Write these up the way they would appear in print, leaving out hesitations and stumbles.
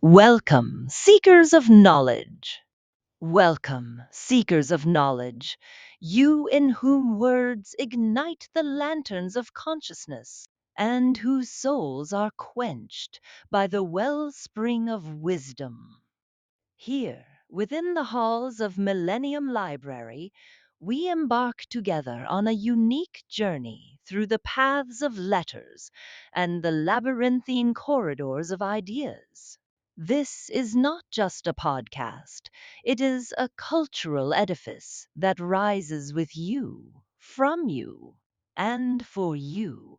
Welcome, seekers of knowledge. Welcome, seekers of knowledge, you in whom words ignite the lanterns of consciousness, and whose souls are quenched by the wellspring of wisdom. Here, within the halls of Millennium Library, we embark together on a unique journey through the paths of letters and the labyrinthine corridors of ideas. This is not just a podcast, it is a cultural edifice that rises with you, from you, and for you.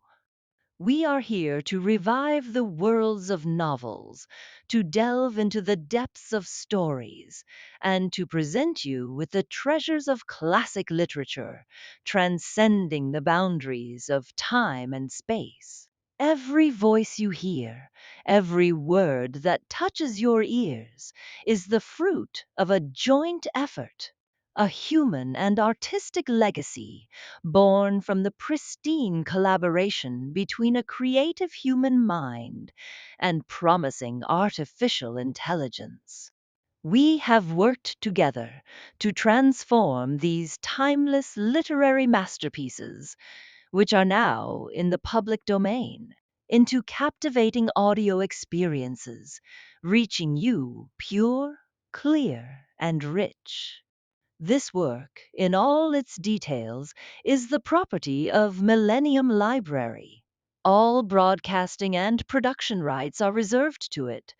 We are here to revive the worlds of novels, to delve into the depths of stories, and to present you with the treasures of classic literature, transcending the boundaries of time and space. Every voice you hear, every word that touches your ears, is the fruit of a joint effort, a human and artistic legacy born from the pristine collaboration between a creative human mind and promising artificial intelligence. We have worked together to transform these timeless literary masterpieces, which are now in the public domain, into captivating audio experiences, reaching you pure, clear, and rich. This work, in all its details, is the property of Millennium Library. All broadcasting and production rights are reserved to it,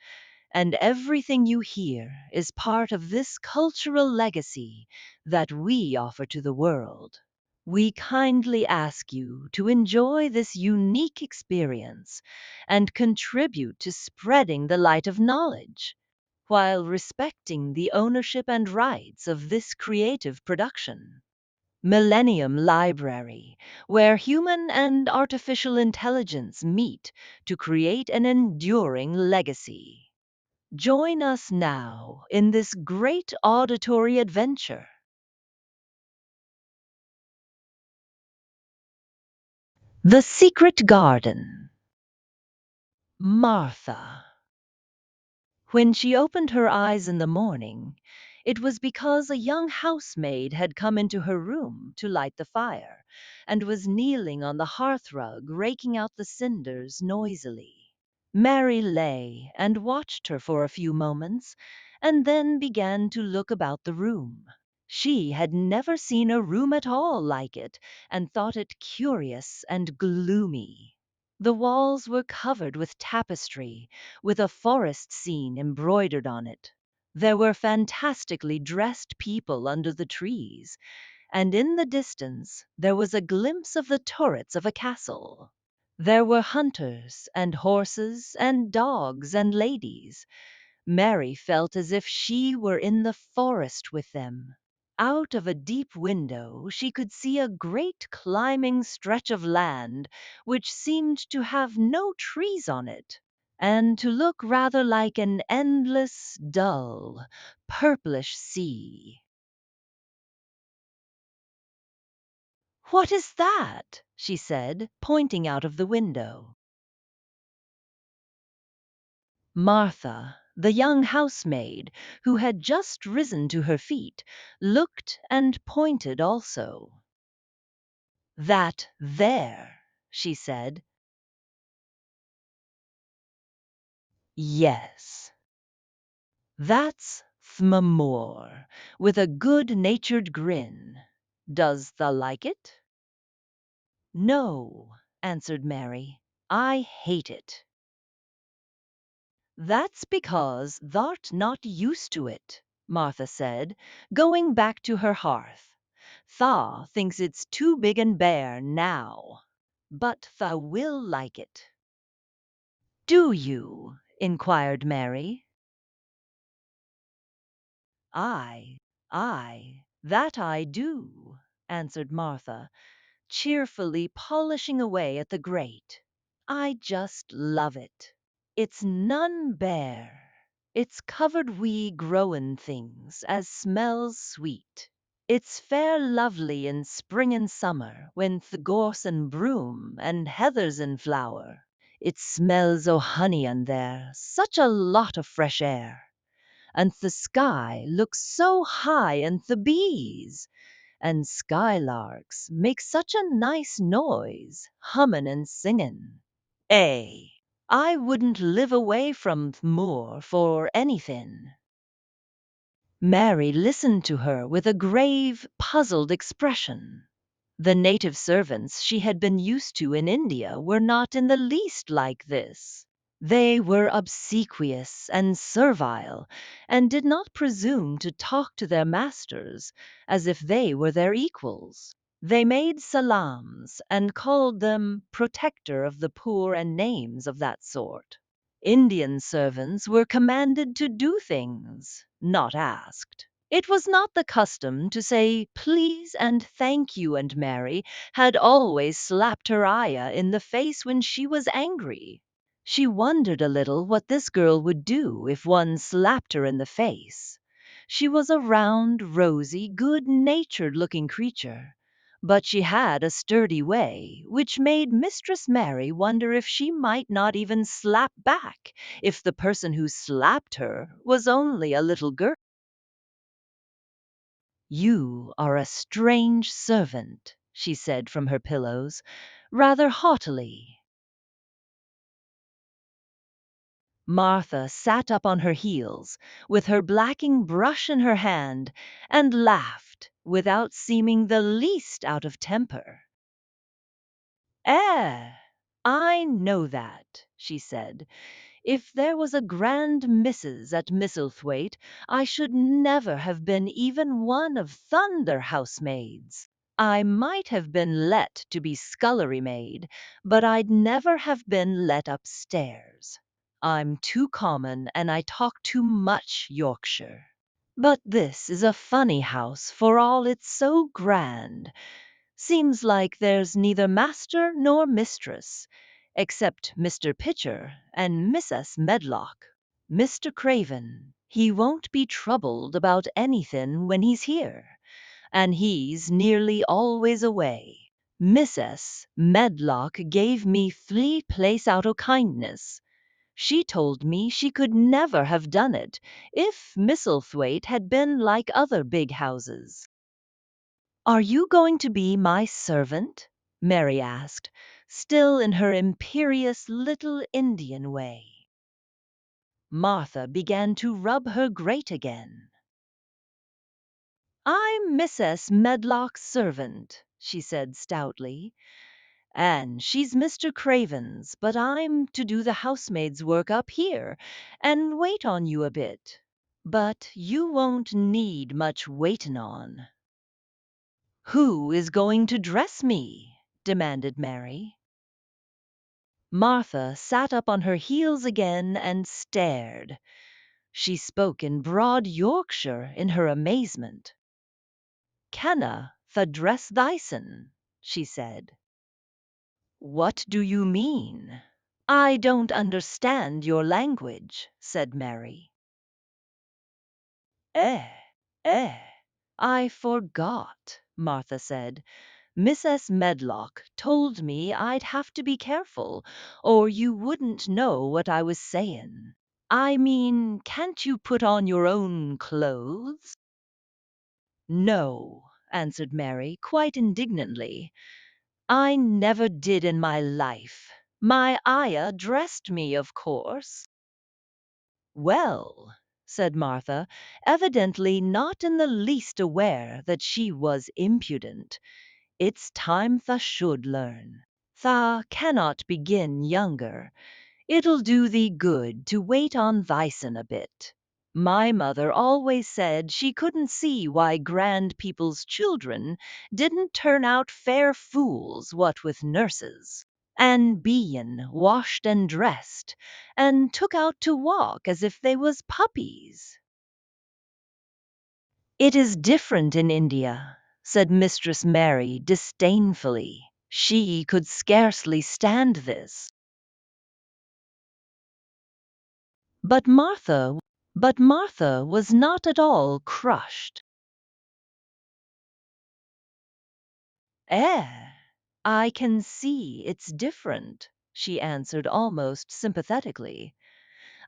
and everything you hear is part of this cultural legacy that we offer to the world. We kindly ask you to enjoy this unique experience and contribute to spreading the light of knowledge while respecting the ownership and rights of this creative production. Millennium Library, where human and artificial intelligence meet to create an enduring legacy. Join us now in this great auditory adventure. The Secret Garden. Martha. When she opened her eyes in the morning, it was because a young housemaid had come into her room to light the fire, and was kneeling on the hearthrug raking out the cinders noisily. Mary lay and watched her for a few moments, and then began to look about the room. She had never seen a room at all like it, and thought it curious and gloomy. The walls were covered with tapestry, with a forest scene embroidered on it. There were fantastically dressed people under the trees, and in the distance there was a glimpse of the turrets of a castle. There were hunters and horses and dogs and ladies. Mary felt as if she were in the forest with them. Out of a deep window she could see a great climbing stretch of land which seemed to have no trees on it, and to look rather like an endless, dull, purplish sea. "What is that?" she said, pointing out of the window. Martha, the young housemaid, who had just risen to her feet, looked and pointed also. "That there," she said. "Yes, that's Thmamore, with a good-natured grin. Does thou like it?" "No," answered Mary, "I hate it." "That's because thou'rt not used to it," Martha said, going back to her hearth. "Tha thinks it's too big and bare now, but tha will like it." "Do you?" inquired Mary. "Aye, aye, that I do," answered Martha, cheerfully polishing away at the grate. "I just love it. It's none bare. It's covered wi' growin' things as smells sweet. It's fair lovely in spring and summer when th' gorse and broom and heather's in flower. It smells o' honey in there, such a lot of fresh air. And the sky looks so high, and the bees and skylarks make such a nice noise, hummin' and singin'. Eh, I wouldn't live away from th' moor for anythin'." Mary listened to her with a grave, puzzled expression. The native servants she had been used to in India were not in the least like this. They were obsequious and servile, and did not presume to talk to their masters as if they were their equals. They made salams and called them protector of the poor and names of that sort. Indian servants were commanded to do things, not asked. It was not the custom to say please and thank you, and Mary had always slapped her ayah in the face when she was angry. She wondered a little what this girl would do if one slapped her in the face. She was a round, rosy, good-natured looking creature, but she had a sturdy way, which made Mistress Mary wonder if she might not even slap back if the person who slapped her was only a little girl. "You are a strange servant," she said from her pillows, rather haughtily. Martha sat up on her heels, with her blacking brush in her hand, and laughed, without seeming the least out of temper. "Eh, I know that," she said. "If there was a grand missus at Misselthwaite, I should never have been even one of thunder housemaids. I might have been let to be scullery maid, but I'd never have been let upstairs. I'm too common, and I talk too much Yorkshire. But this is a funny house for all it's so grand. Seems like there's neither master nor mistress, except Mr. Pitcher and Mrs. Medlock. Mr. Craven, he won't be troubled about anythin' when he's here, and he's nearly always away. Mrs. Medlock gave me 3 place out o' kindness. She told me she could never have done it if Misselthwaite had been like other big houses." "Are you going to be my servant?" Mary asked, still in her imperious little Indian way. Martha began to rub her grate again. "I'm Mrs. Medlock's servant," she said stoutly, "and she's Mr. Craven's, but I'm to do the housemaid's work up here and wait on you a bit. But you won't need much waitin' on." "Who is going to dress me?" demanded Mary. Martha sat up on her heels again and stared. She spoke in broad Yorkshire in her amazement. "Canna tha dress thysen?" she said. "What do you mean? I don't understand your language," said Mary. "Eh, eh, I forgot," Martha said. "Mrs. Medlock told me I'd have to be careful, or you wouldn't know what I was sayin'. I mean, can't you put on your own clothes?" "No," answered Mary, quite indignantly. "I never did in my life. My ayah dressed me, of course." "Well," said Martha, evidently not in the least aware that she was impudent, "it's time tha should learn. Tha cannot begin younger. It'll do thee good to wait on thysen a bit. My mother always said she couldn't see why grand people's children didn't turn out fair fools what with nurses, and bein' washed and dressed, and took out to walk as if they was puppies." "It is different in India," said Mistress Mary disdainfully. She could scarcely stand this. But Martha was not at all crushed. "Eh, I can see it's different," she answered almost sympathetically.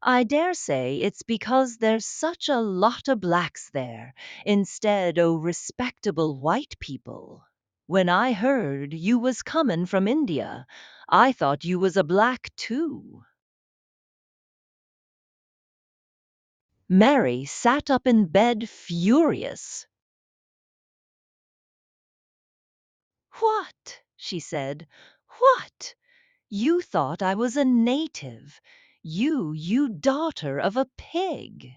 I dare say it's because there's such a lot of blacks there, instead o' respectable white people. When I heard you was comin' from India, I thought you was a black too. Mary sat up in bed furious. What? She said. What? You thought I was a native. You daughter of a pig.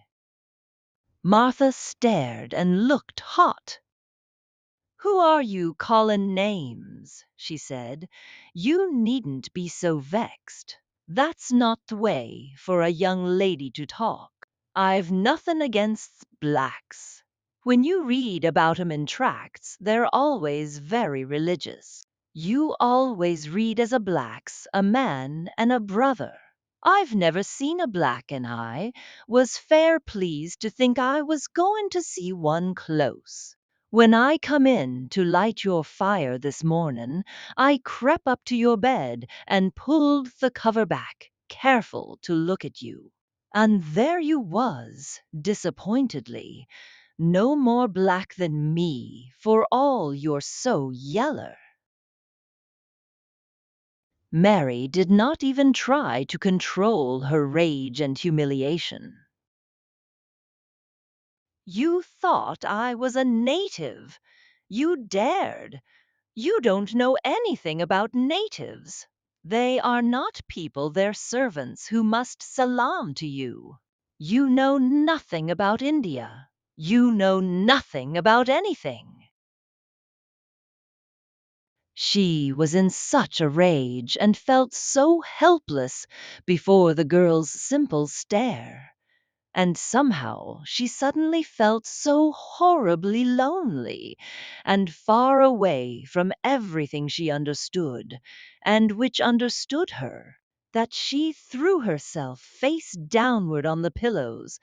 Martha stared and looked hot. Who are you callin' names? She said. You needn't be so vexed. That's not the way for a young lady to talk. I've nothin' against blacks. When you read about 'em in tracts, they're always very religious. You always read as a blacks, a man and a brother. I've never seen a black, and I was fair pleased to think I was goin' to see one close. When I come in to light your fire this mornin', I crep up to your bed and pulled the cover back, careful to look at you. And there you was, disappointedly, no more black than me, for all you're so yeller. Mary did not even try to control her rage and humiliation. You thought I was a native. You dared. You don't know anything about natives. They are not people, they're servants who must salaam to you. You know nothing about India. You know nothing about anything. She was in such a rage and felt so helpless before the girl's simple stare. And somehow she suddenly felt so horribly lonely and far away from everything she understood, and which understood her, that she threw herself face downward on the pillows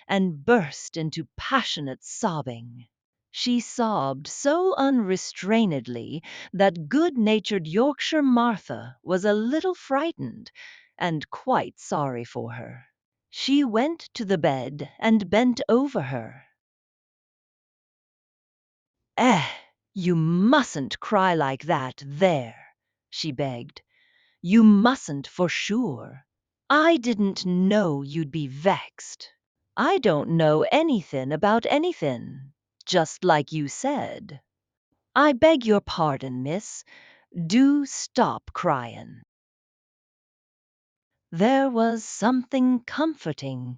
and burst into passionate sobbing. She sobbed so unrestrainedly that good natured Yorkshire Martha was a little frightened and quite sorry for her. She went to the bed and bent over her. Eh, you mustn't cry like that there, she begged. You mustn't for sure. I didn't know you'd be vexed. I don't know anything about anything, just like you said. I beg your pardon, miss. Do stop cryin'. There was something comforting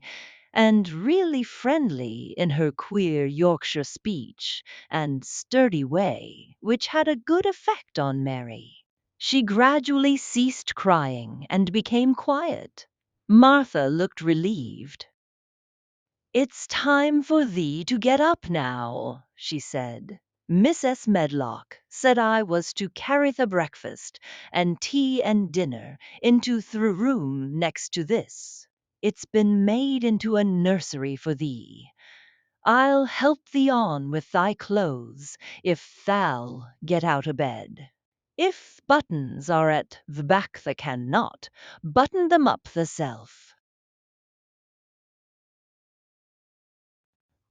and really friendly in her queer Yorkshire speech and sturdy way, which had a good effect on Mary. She gradually ceased crying and became quiet. Martha looked relieved. It's time for thee to get up now, she said. Mrs. Medlock said I was to carry the breakfast and tea and dinner into the room next to this. It's been made into a nursery for thee. I'll help thee on with thy clothes if thou'll get out of bed. If buttons are at the back tha cannot, button them up thyself.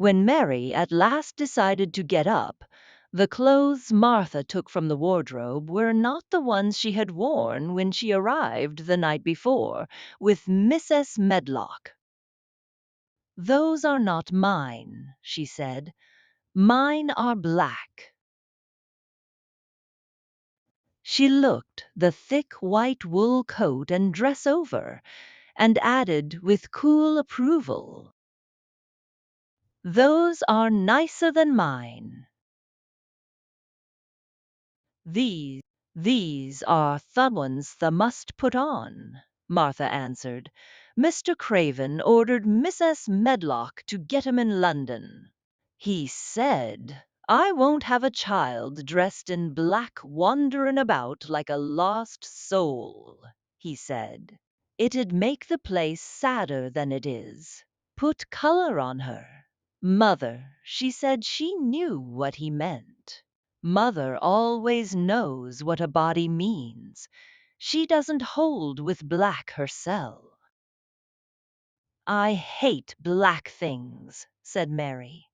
When Mary at last decided to get up, the clothes Martha took from the wardrobe were not the ones she had worn when she arrived the night before with Mrs. Medlock. Those are not mine, she said. Mine are black. She looked the thick white wool coat and dress over, and added with cool approval, those are nicer than mine. These, these are the ones thou must put on, Martha answered. Mr. Craven ordered Mrs. Medlock to get 'em in London. He said, I won't have a child dressed in black wanderin' about like a lost soul, he said. It'd make the place sadder than it is. Put color on her. Mother, she said she knew what he meant. Mother always knows what a body means. She doesn't hold with black herself. I hate black things, said Mary.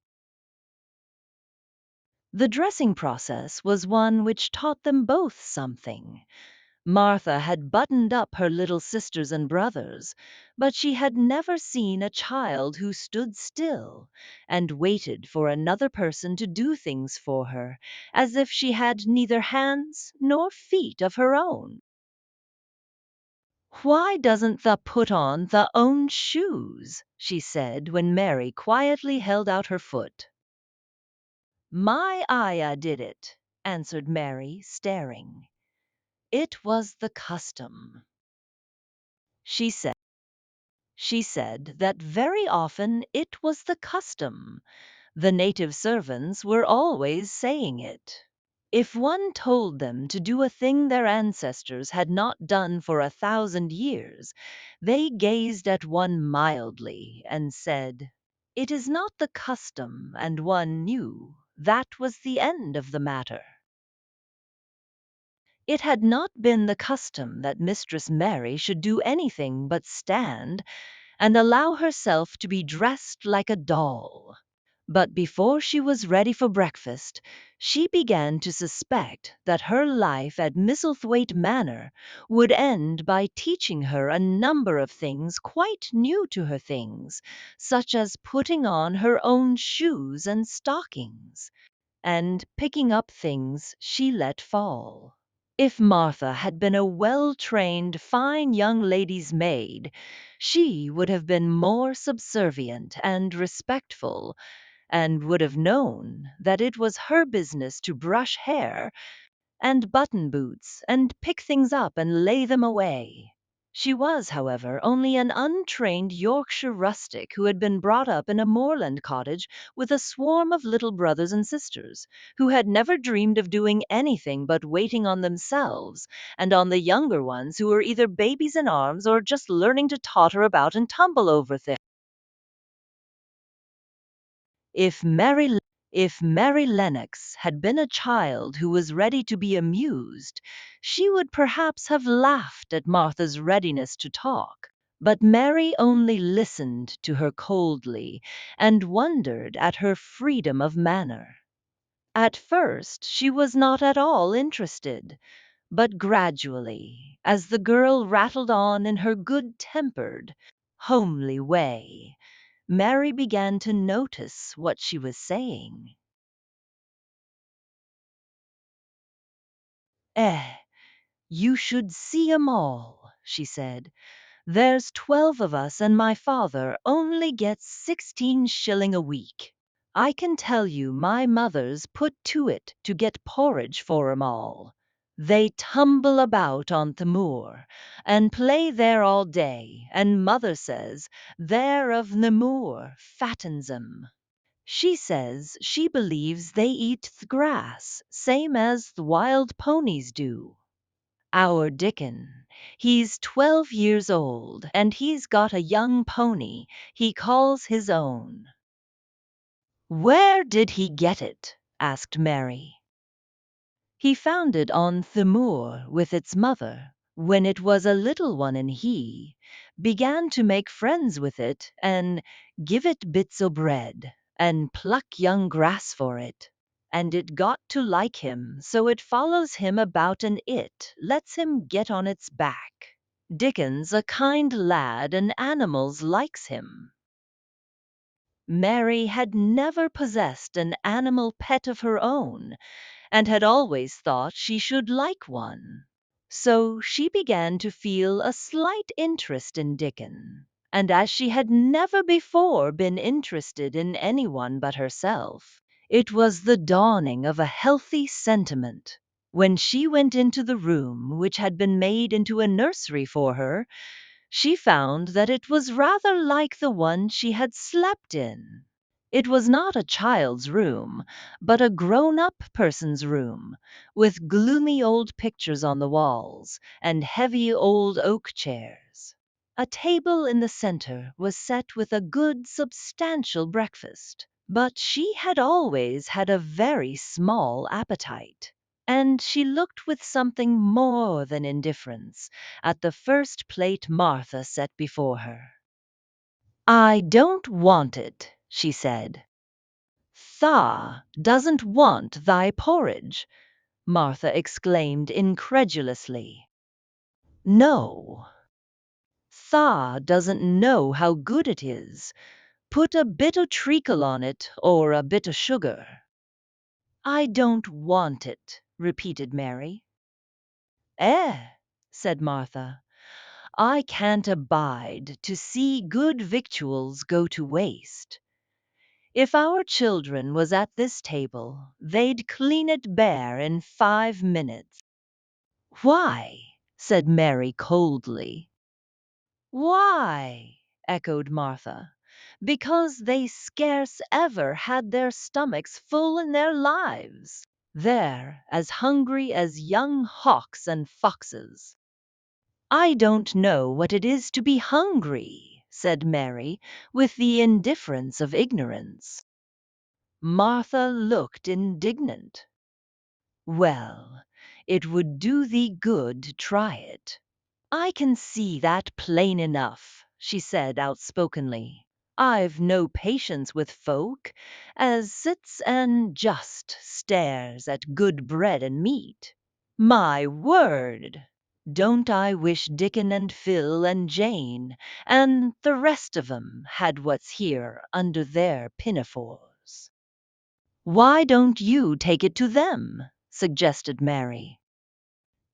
The dressing process was one which taught them both something. Martha had buttoned up her little sisters and brothers, but she had never seen a child who stood still and waited for another person to do things for her, as if she had neither hands nor feet of her own. Why doesn't thou put on thy own shoes? She said when Mary quietly held out her foot. My ayah did it, answered Mary, staring. It was the custom. She said. She said that very often it was the custom. The native servants were always saying it. If one told them to do a thing their ancestors had not done for 1,000 years, they gazed at one mildly and said, "It is not the custom," and one knew that was the end of the matter. It had not been the custom that Mistress Mary should do anything but stand and allow herself to be dressed like a doll. But before she was ready for breakfast, she began to suspect that her life at Misselthwaite Manor would end by teaching her a number of things quite new to her things, such as putting on her own shoes and stockings, and picking up things she let fall. If Martha had been a well-trained, fine young lady's maid, she would have been more subservient and respectful, and would have known that it was her business to brush hair and button boots and pick things up and lay them away. She was, however, only an untrained Yorkshire rustic who had been brought up in a moorland cottage with a swarm of little brothers and sisters, who had never dreamed of doing anything but waiting on themselves and on the younger ones who were either babies in arms or just learning to totter about and tumble over things. If Mary if Mary Lennox had been a child who was ready to be amused, she would perhaps have laughed at Martha's readiness to talk. But Mary only listened to her coldly and wondered at her freedom of manner. At first she was not at all interested, but gradually, as the girl rattled on in her good-tempered, homely way, Mary began to notice what she was saying. "Eh, you should see 'em all," she said. "There's 12 of us, and my father only gets 16 shilling a week. I can tell you my mother's put to it to get porridge for 'em all. They tumble about on the moor, and play there all day, and mother says they're of the moor fattens 'em. She says she believes they eat the grass, same as the wild ponies do. Our Dickon, he's 12 years old, and he's got a young pony he calls his own." "Where did he get it?" asked Mary. "He found it on the moor with its mother, when it was a little one, and he began to make friends with it, and give it bits o' bread, and pluck young grass for it. And it got to like him, so it follows him about and it lets him get on its back. Dickon's a kind lad, and animals likes him." Mary had never possessed an animal pet of her own, and had always thought she should like one. So she began to feel a slight interest in Dickon, and as she had never before been interested in anyone but herself, it was the dawning of a healthy sentiment. When she went into the room which had been made into a nursery for her, she found that it was rather like the one she had slept in. It was not a child's room, but a grown-up person's room, with gloomy old pictures on the walls and heavy old oak chairs. A table in the center was set with a good substantial breakfast, but she had always had a very small appetite. and she looked with something more than indifference at the first plate Martha set before her. I don't want it, she said. Tha doesn't want thy porridge, Martha exclaimed incredulously. No. Tha doesn't know how good it is. Put a bit o' treacle on it, or a bit o' sugar. I don't want it, repeated Mary. Eh, said Martha, I can't abide to see good victuals go to waste. If our children was at this table, they'd clean it bare in 5 minutes. Why? Said Mary coldly. Why? Echoed Martha. Because they scarce ever had their stomachs full in their lives. They're as hungry as young hawks and foxes. I don't know what it is to be hungry, said Mary, with the indifference of ignorance. Martha looked indignant. Well, it would do thee good to try it. I can see that plain enough, she said outspokenly. I've no patience with folk as sits and just stares at good bread and meat. My word! Don't I wish Dickon and Phil and Jane and the rest of 'em had what's here under their pinafores. Why don't you take it to them? Suggested Mary.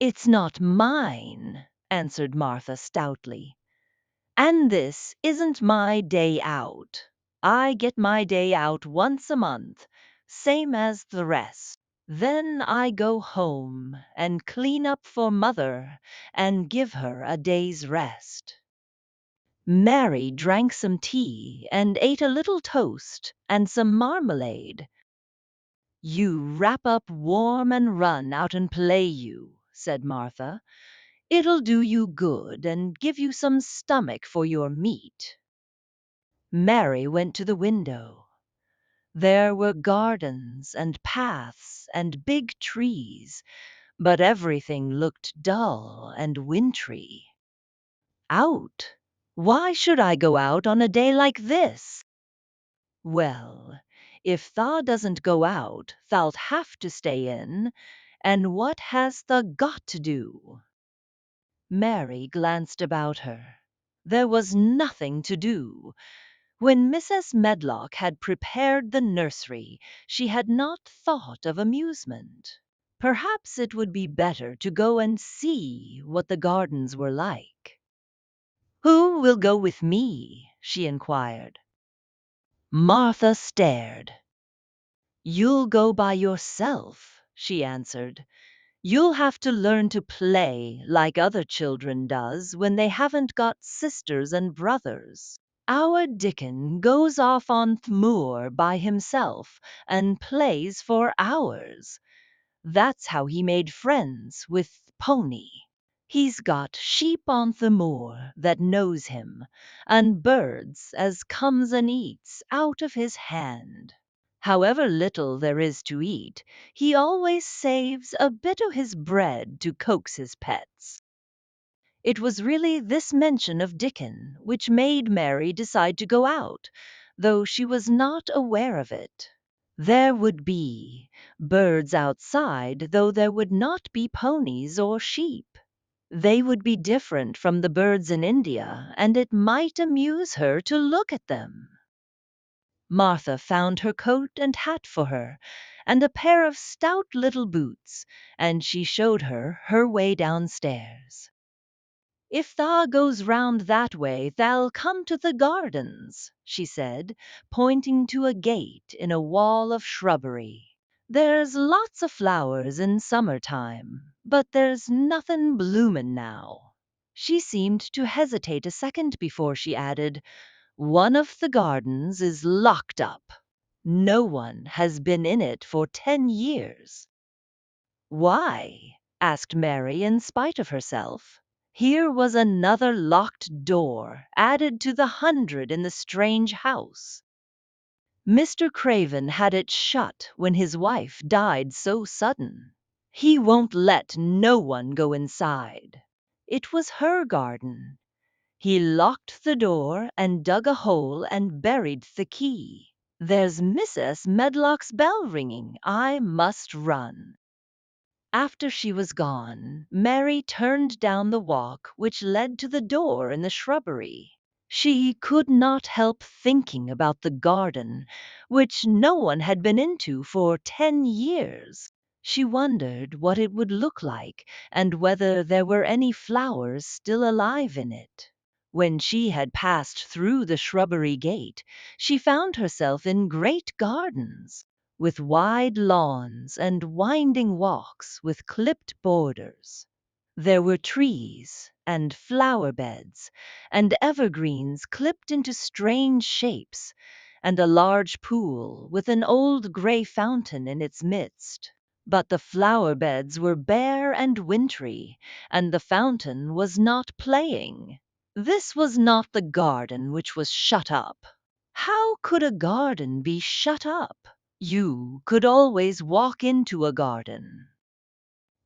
It's not mine, answered Martha stoutly. And this isn't my day out. I get my day out once a month, same as the rest. Then I go home and clean up for mother and give her a day's rest. Mary drank some tea and ate a little toast and some marmalade. You wrap up warm and run out and play you, said Martha. It'll do you good and give you some stomach for your meat. Mary went to the window. There were gardens and paths and big trees, but everything looked dull and wintry. Out? Why should I go out on a day like this? Well, if tha doesn't go out, thou'lt have to stay in, and what has tha got to do? Mary glanced about her. There was nothing to do. When Mrs. Medlock had prepared the nursery, she had not thought of amusement. Perhaps it would be better to go and see what the gardens were like. Who will go with me? She inquired. Martha stared. You'll go by yourself, she answered. You'll have to learn to play like other children does when they haven't got sisters and brothers. Our Dickon goes off on th' moor by himself and plays for hours. That's how he made friends with Pony. He's got sheep on the moor that knows him, and birds as comes and eats out of his hand. However little there is to eat, he always saves a bit o' his bread to coax his pets. It was really this mention of Dickon which made Mary decide to go out, though she was not aware of it. There would be birds outside, though there would not be ponies or sheep. They would be different from the birds in India, and it might amuse her to look at them. Martha found her coat and hat for her, and a pair of stout little boots, and she showed her way downstairs. If thou goes round that way, thou'll come to the gardens, she said, pointing to a gate in a wall of shrubbery. There's lots of flowers in summer time, but there's nothing bloomin' now. She seemed to hesitate a second before she added, one of the gardens is locked up. No one has been in it for 10 years. Why? Asked Mary in spite of herself. Here was another locked door added to the 100 in the strange house. Mr. Craven had it shut when his wife died so sudden. He won't let no one go inside. It was her garden. He locked the door and dug a hole and buried the key. There's Mrs. Medlock's bell ringing. I must run. After she was gone, Mary turned down the walk which led to the door in the shrubbery. She could not help thinking about the garden, which no one had been into for 10 years. She wondered what it would look like and whether there were any flowers still alive in it. When she had passed through the shrubbery gate, she found herself in great gardens, with wide lawns and winding walks with clipped borders. There were trees and flower beds and evergreens clipped into strange shapes, and a large pool with an old gray fountain in its midst. But the flower beds were bare and wintry, and the fountain was not playing. This was not the garden which was shut up. How could a garden be shut up? You could always walk into a garden.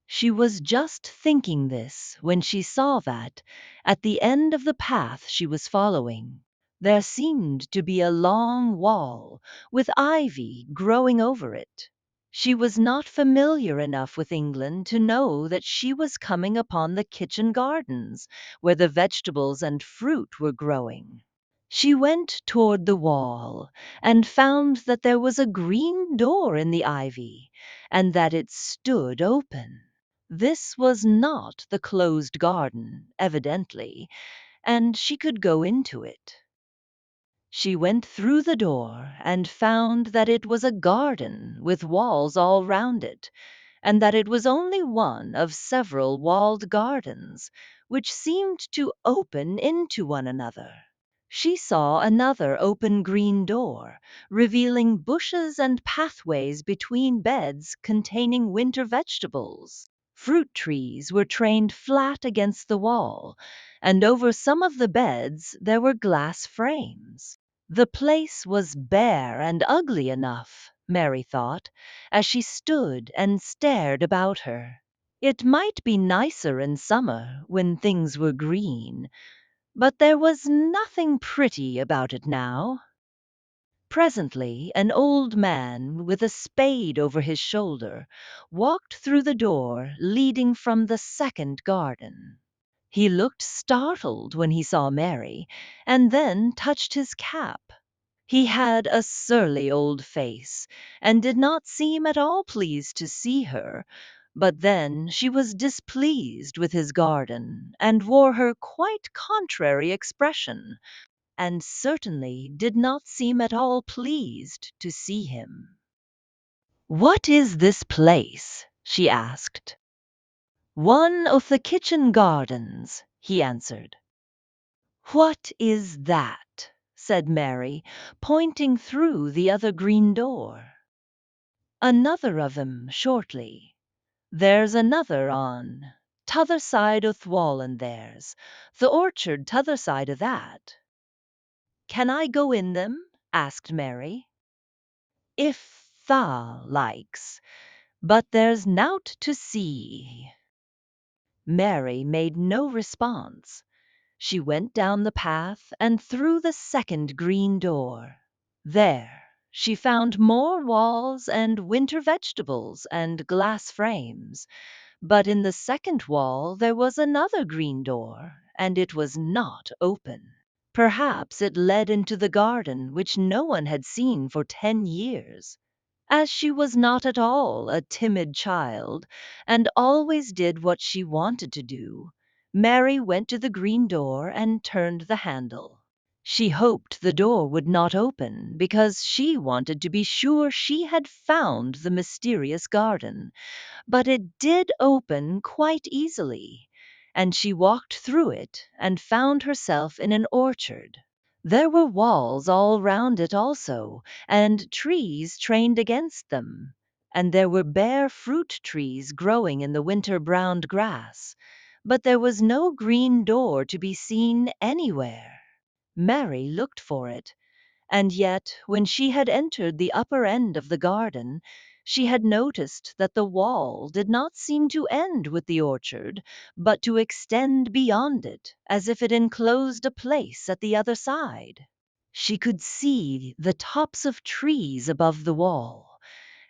She was just thinking this when she saw that, at the end of the path she was following, there seemed to be a long wall with ivy growing over it. She was not familiar enough with England to know that she was coming upon the kitchen gardens where the vegetables and fruit were growing. She went toward the wall and found that there was a green door in the ivy and that it stood open. This was not the closed garden, evidently, and she could go into it. She went through the door and found that it was a garden with walls all round it, and that it was only one of several walled gardens which seemed to open into one another. She saw another open green door, revealing bushes and pathways between beds containing winter vegetables. Fruit trees were trained flat against the wall, and over some of the beds there were glass frames. The place was bare and ugly enough, Mary thought, as she stood and stared about her. It might be nicer in summer when things were green, but there was nothing pretty about it now. Presently, an old man with a spade over his shoulder walked through the door leading from the second garden. He looked startled when he saw Mary, and then touched his cap. He had a surly old face, and did not seem at all pleased to see her, but then she was displeased with his garden, and wore her quite contrary expression, and certainly did not seem at all pleased to see him. "What is this place?" she asked. "One of the kitchen gardens," he answered. "What is that?" said Mary, pointing through the other green door. "Another of 'em, shortly. There's another on t'other side o' th' wall, and there's the orchard t'other side o' that." "Can I go in them?" asked Mary. "If tha likes, but there's nowt to see." Mary made no response. She went down the path and through the second green door. There she found more walls and winter vegetables and glass frames, but in the second wall there was another green door, and it was not open. Perhaps it led into the garden which no one had seen for 10 years. As she was not at all a timid child, and always did what she wanted to do, Mary went to the green door and turned the handle. She hoped the door would not open, because she wanted to be sure she had found the mysterious garden, but it did open quite easily, and she walked through it and found herself in an orchard. There were walls all round it also, and trees trained against them, and there were bare fruit trees growing in the winter browned grass, but there was no green door to be seen anywhere. Mary looked for it, and yet when she had entered the upper end of the garden, She had noticed that the wall did not seem to end with the orchard, but to extend beyond it, as if it enclosed a place at the other side. She could see the tops of trees above the wall,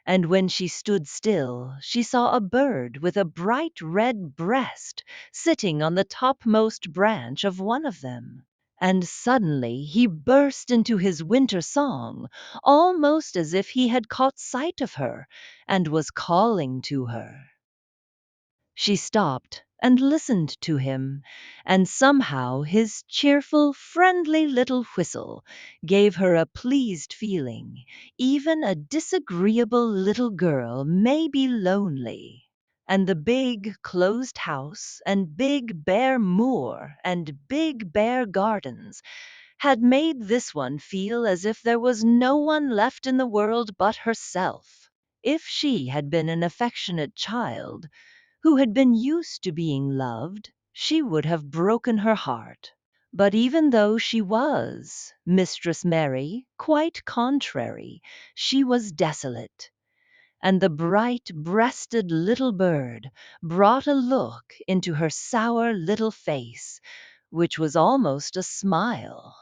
and when she stood still, she saw a bird with a bright red breast sitting on the topmost branch of one of them. And suddenly he burst into his winter song, almost as if he had caught sight of her and was calling to her. She stopped and listened to him, and somehow his cheerful, friendly little whistle gave her a pleased feeling. Even a disagreeable little girl may be lonely. And the big closed house and big bare moor and big bare gardens had made this one feel as if there was no one left in the world but herself. If she had been an affectionate child, who had been used to being loved, she would have broken her heart. But even though she was Mistress Mary, quite contrary, she was desolate. And the bright breasted little bird brought a look into her sour little face, which was almost a smile.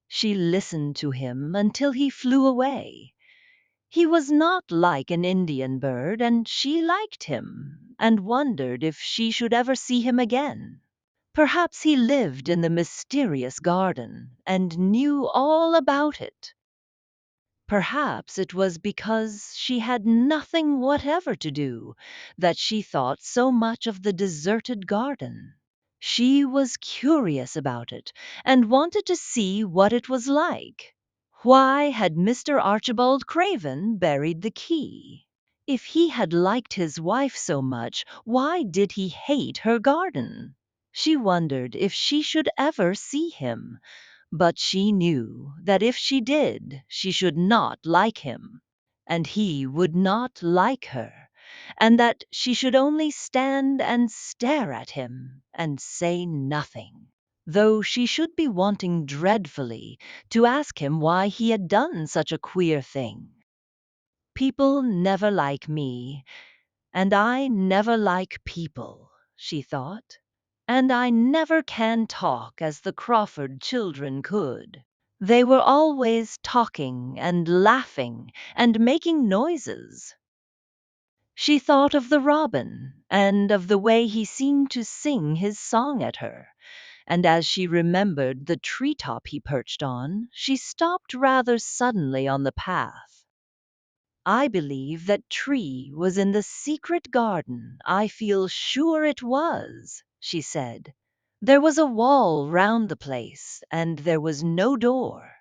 She listened to him until he flew away. He was not like an Indian bird, and she liked him, and wondered if she should ever see him again. Perhaps he lived in the mysterious garden, and knew all about it. Perhaps it was because she had nothing whatever to do that she thought so much of the deserted garden. She was curious about it, and wanted to see what it was like. Why had Mr. Archibald Craven buried the key? If he had liked his wife so much, why did he hate her garden? She wondered if she should ever see him, but she knew that if she did, she should not like him, and he would not like her, and that she should only stand and stare at him and say nothing, though she should be wanting dreadfully to ask him why he had done such a queer thing. People never like me, and I never like people, she thought, and I never can talk as the Crawford children could. They were always talking and laughing and making noises. She thought of the robin and of the way he seemed to sing his song at her, and as she remembered the treetop he perched on, she stopped rather suddenly on the path. I believe that tree was in the secret garden. I feel sure it was, she said. There was a wall round the place, and there was no door.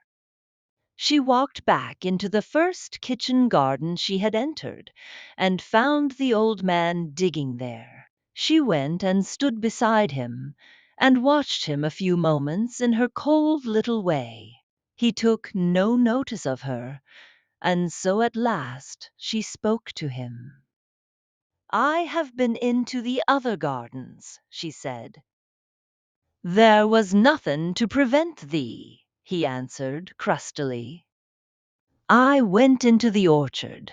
She walked back into the first kitchen garden she had entered, and found the old man digging there. She went and stood beside him, and watched him a few moments in her cold little way. He took no notice of her, and so at last she spoke to him. "I have been into the other gardens," she said. "There was nothing to prevent thee," he answered crustily. "I went into the orchard.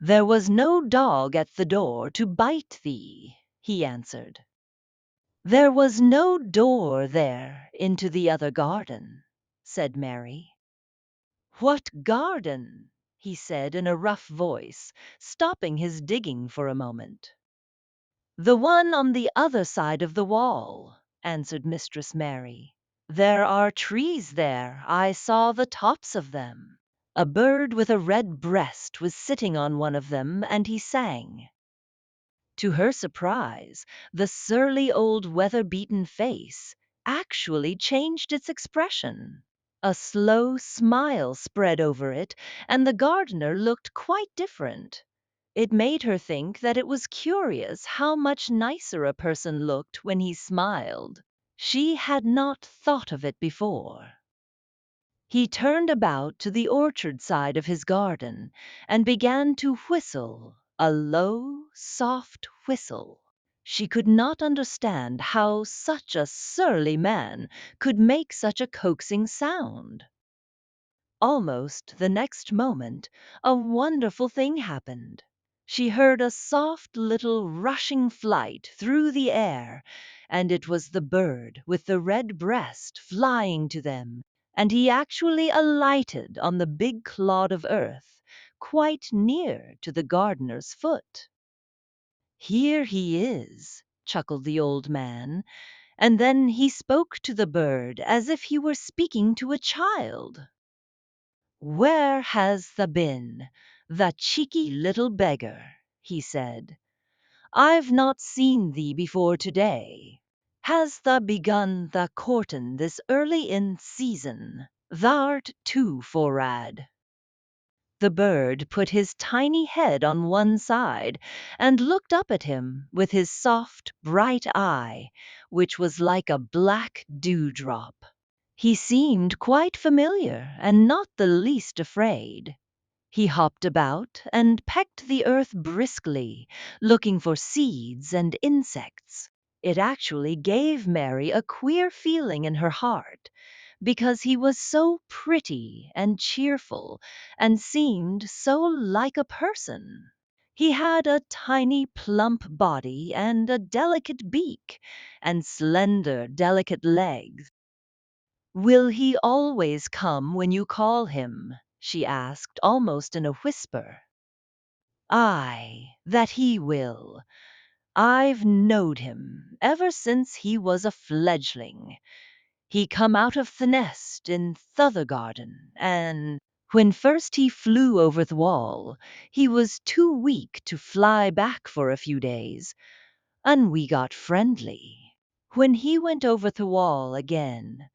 There was no dog at the door to bite thee," he answered. "There was no door there into the other garden," said Mary. "What garden?" he said in a rough voice, stopping his digging for a moment. "The one on the other side of the wall," answered Mistress Mary. "There are trees there, I saw the tops of them. A bird with a red breast was sitting on one of them, and he sang." To her surprise, the surly old weather-beaten face actually changed its expression. A slow smile spread over it, and the gardener looked quite different. It made her think that it was curious how much nicer a person looked when he smiled. She had not thought of it before. He turned about to the orchard side of his garden and began to whistle, a low, soft whistle. She could not understand how such a surly man could make such a coaxing sound. Almost the next moment, a wonderful thing happened. She heard a soft little rushing flight through the air, and it was the bird with the red breast flying to them, and he actually alighted on the big clod of earth, quite near to the gardener's foot. "Here he is," chuckled the old man, and then he spoke to the bird as if he were speaking to a child. "Where has thou been, the cheeky little beggar?" he said. "I've not seen thee before today. Has thou begun thy courtin' this early in season? Thou'rt too forrad." The bird put his tiny head on one side and looked up at him with his soft, bright eye, which was like a black dewdrop. He seemed quite familiar and not the least afraid. He hopped about and pecked the earth briskly, looking for seeds and insects. It actually gave Mary a queer feeling in her heart, because he was so pretty and cheerful and seemed so like a person. He had a tiny plump body and a delicate beak and slender delicate legs. "Will he always come when you call him?" she asked, almost in a whisper. "Aye, that he will. I've knowed him ever since he was a fledgling. He come out of the nest in t'other garden, and when first he flew over the wall, he was too weak to fly back for a few days, and we got friendly. When he went over the wall again,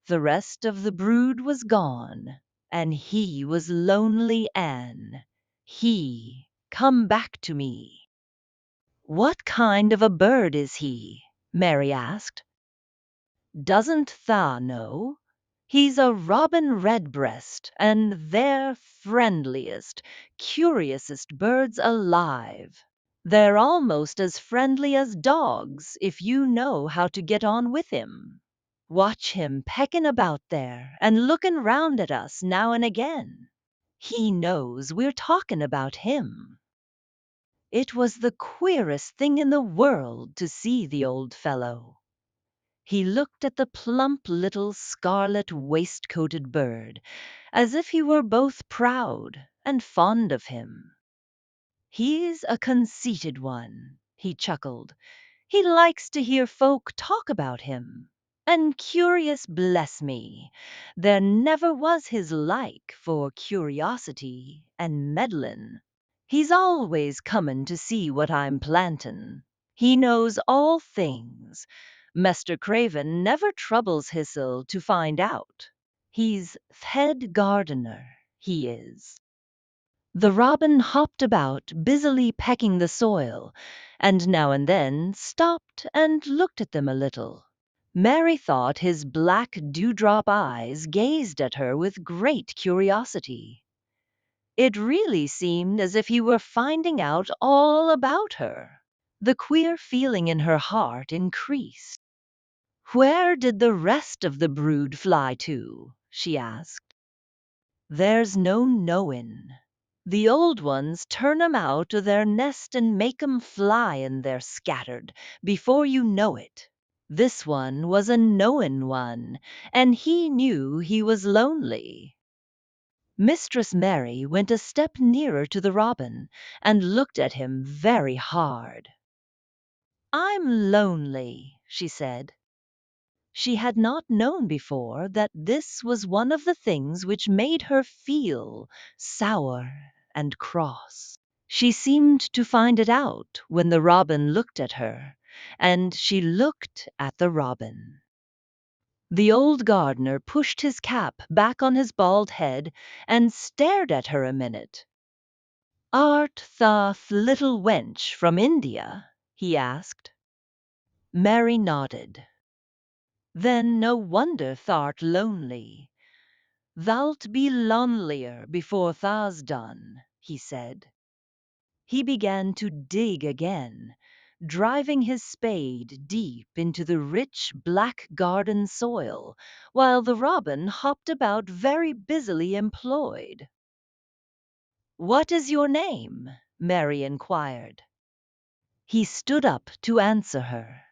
the rest of the brood was gone, and he was lonely Anne. He come back to me." "What kind of a bird is he?" Mary asked. "Doesn't tha know? He's a robin redbreast, and they're friendliest, curiousest birds alive. They're almost as friendly as dogs if you know how to get on with him. Watch him pecking about there and looking round at us now and again. He knows we're talking about him." It was the queerest thing in the world to see the old fellow. He looked at the plump little scarlet waistcoated bird as if he were both proud and fond of him. "He's a conceited one," he chuckled. "He likes to hear folk talk about him. And curious, bless me, there never was his like for curiosity and meddlin'. He's always comin' to see what I'm plantin'. He knows all things. Mr. Craven never troubles hisself to find out. He's th' head gardener, he is." The robin hopped about, busily pecking the soil, and now and then stopped and looked at them a little. Mary thought his black dewdrop eyes gazed at her with great curiosity. It really seemed as if he were finding out all about her. The queer feeling in her heart increased. "Where did the rest of the brood fly to?" she asked. "There's no knowin'. The old ones turn 'em out o' their nest and make 'em fly and they're scattered before you know it. This one was a knowin' one, and he knew he was lonely." Mistress Mary went a step nearer to the robin and looked at him very hard. "I'm lonely," she said. She had not known before that this was one of the things which made her feel sour and cross. She seemed to find it out when the robin looked at her, and she looked at the robin. The old gardener pushed his cap back on his bald head and stared at her a minute. "Art thou th' little wench from India?" he asked. Mary nodded. "Then no wonder thou'rt lonely. Thou'lt be lonelier before thou's done," he said. He began to dig again, driving his spade deep into the rich black garden soil, while the robin hopped about very busily employed. "What is your name?" Mary inquired. He stood up to answer her.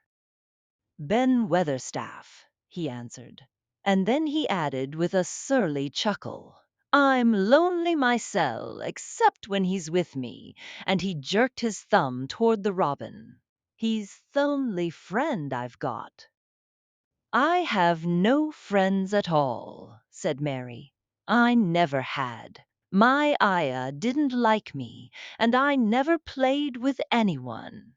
"Ben Weatherstaff," he answered. And then he added with a surly chuckle, "I'm lonely mysel', except when he's with me," and he jerked his thumb toward the robin. "He's th' only friend I've got." "I have no friends at all," said Mary. "I never had. My ayah didn't like me, and I never played with anyone."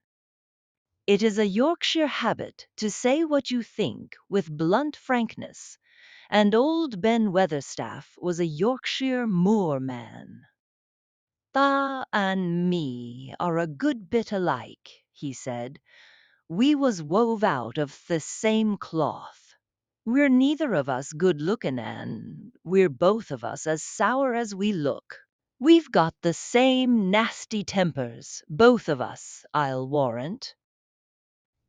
It is a Yorkshire habit to say what you think with blunt frankness, and old Ben Weatherstaff was a Yorkshire moorman. "Tha and me are a good bit alike," he said. "We was wove out of the same cloth. We're neither of us good looking, and we're both of us as sour as we look. We've got the same nasty tempers, both of us, I'll warrant."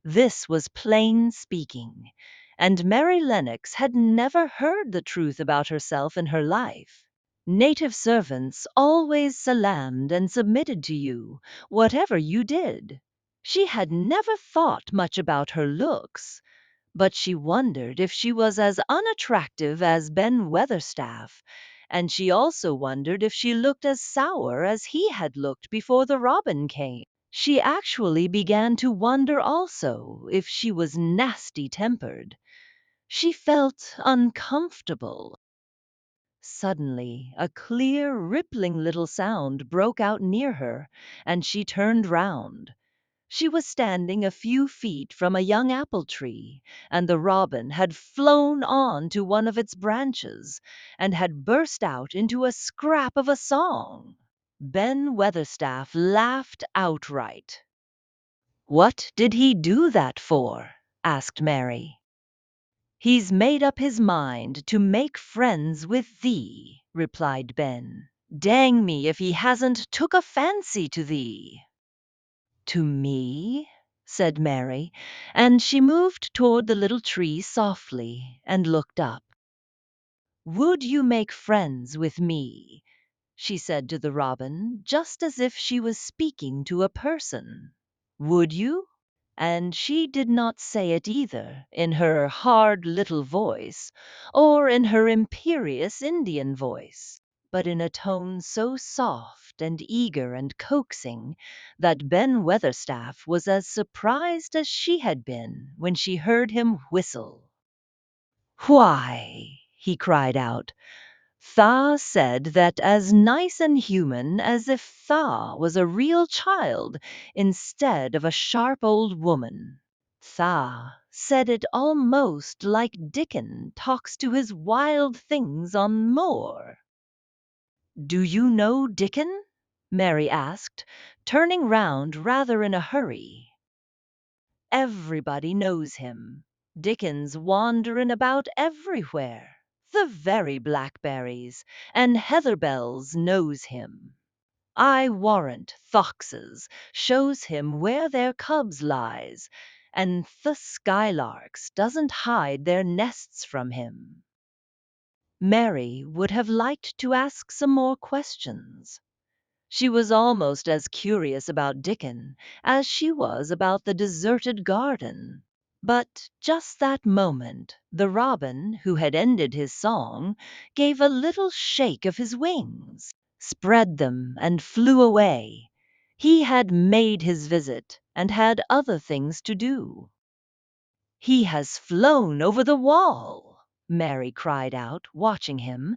This was plain speaking, and Mary Lennox had never heard the truth about herself in her life. Native servants always salaamed and submitted to you, whatever you did. She had never thought much about her looks, but she wondered if she was as unattractive as Ben Weatherstaff, and she also wondered if she looked as sour as he had looked before the robin came. She actually began to wonder also if she was nasty tempered. She felt uncomfortable. Suddenly, a clear, rippling little sound broke out near her, and she turned round. She was standing a few feet from a young apple tree, and the robin had flown on to one of its branches and had burst out into a scrap of a song. Ben Weatherstaff laughed outright. "What did he do that for?" asked Mary. "He's made up his mind to make friends with thee," replied Ben. "Dang me if he hasn't took a fancy to thee." "To me?" said Mary, and she moved toward the little tree softly and looked up. "Would you make friends with me?" she said to the robin, just as if she was speaking to a person. "Would you?" And she did not say it either in her hard little voice or in her imperious Indian voice, but in a tone so soft and eager and coaxing that Ben Weatherstaff was as surprised as she had been when she heard him whistle. "Why," he cried out, "Tha said that as nice and human as if Tha was a real child instead of a sharp old woman. Tha said it almost like Dickon talks to his wild things on moor." "Do you know Dickon?" Mary asked, turning round rather in a hurry. "Everybody knows him. Dickens wanderin' about everywhere. The very blackberries and heatherbells knows him. I warrant foxes shows him where their cubs lies, and the skylarks doesn't hide their nests from him." Mary would have liked to ask some more questions. She was almost as curious about Dickon as she was about the deserted garden. But just that moment, the robin, who had ended his song, gave a little shake of his wings, spread them, and flew away. He had made his visit and had other things to do. "He has flown over the wall!" Mary cried out, watching him.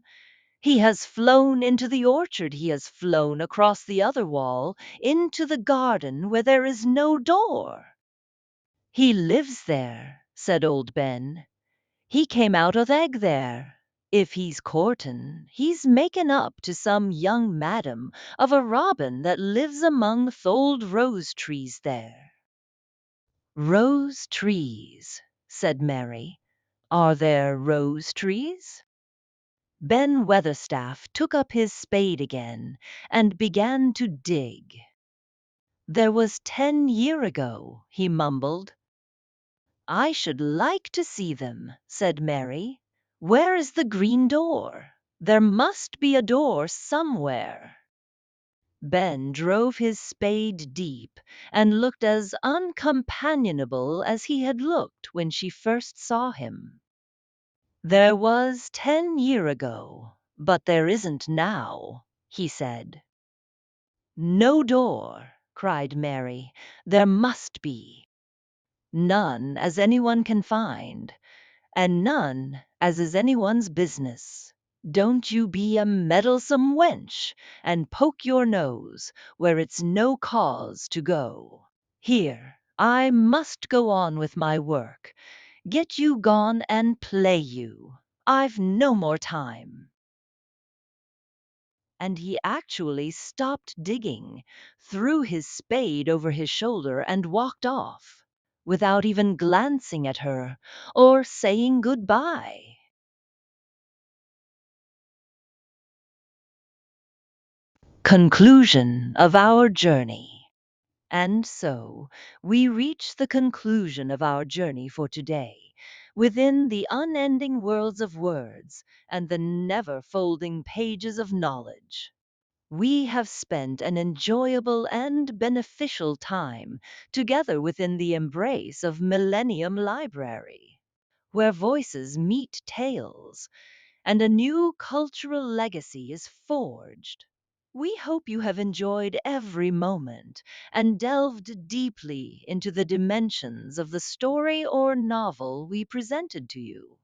"He has flown into the orchard, he has flown across the other wall, into the garden where there is no door." "He lives there," said old Ben. "He came out o' th' egg there. If he's courtin', he's making up to some young madam of a robin that lives among th' old rose trees there." "Rose trees," said Mary. "Are there rose trees?" Ben Weatherstaff took up his spade again and began to dig. There was 10 years ago, he mumbled. I should like to see them, said Mary. Where is the green door? There must be a door somewhere. Ben drove his spade deep and looked as uncompanionable as he had looked when she first saw him. There was 10 years ago, but there isn't now, he said. No door, cried Mary. There must be. None as anyone can find, and none as is anyone's business. Don't you be a meddlesome wench, and poke your nose where it's no cause to go. Here, I must go on with my work. Get you gone and play you. I've no more time. And he actually stopped digging, threw his spade over his shoulder, and walked off, without even glancing at her or saying goodbye. Conclusion of our journey. And so we reach the conclusion of our journey for today, within the unending worlds of words and the never folding pages of knowledge. We have spent an enjoyable and beneficial time together within the embrace of Millennium Library, where voices meet tales and a new cultural legacy is forged. We hope you have enjoyed every moment and delved deeply into the dimensions of the story or novel we presented to you.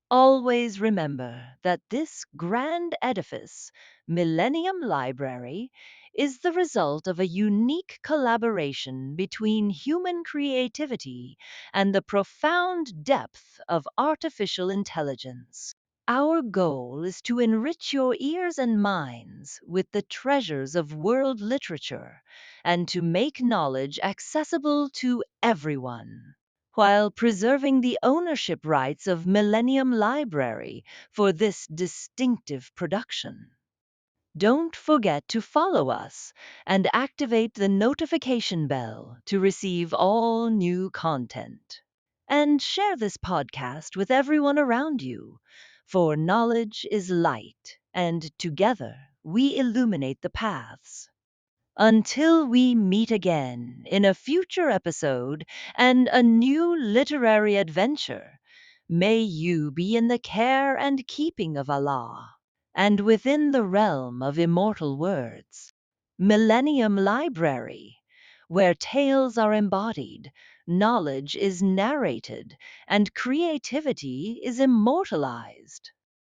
Always remember that this grand edifice, Millennium Library, is the result of a unique collaboration between human creativity and the profound depth of artificial intelligence. Our goal is to enrich your ears and minds with the treasures of world literature and to make knowledge accessible to everyone, while preserving the ownership rights of Millennium Library for this distinctive production. Don't forget to follow us and activate the notification bell to receive all new content. And share this podcast with everyone around you, for knowledge is light, and together we illuminate the paths. Until we meet again in a future episode and a new literary adventure, may you be in the care and keeping of Allah, and within the realm of immortal words. Millennium Library, where tales are embodied, knowledge is narrated, and creativity is immortalized.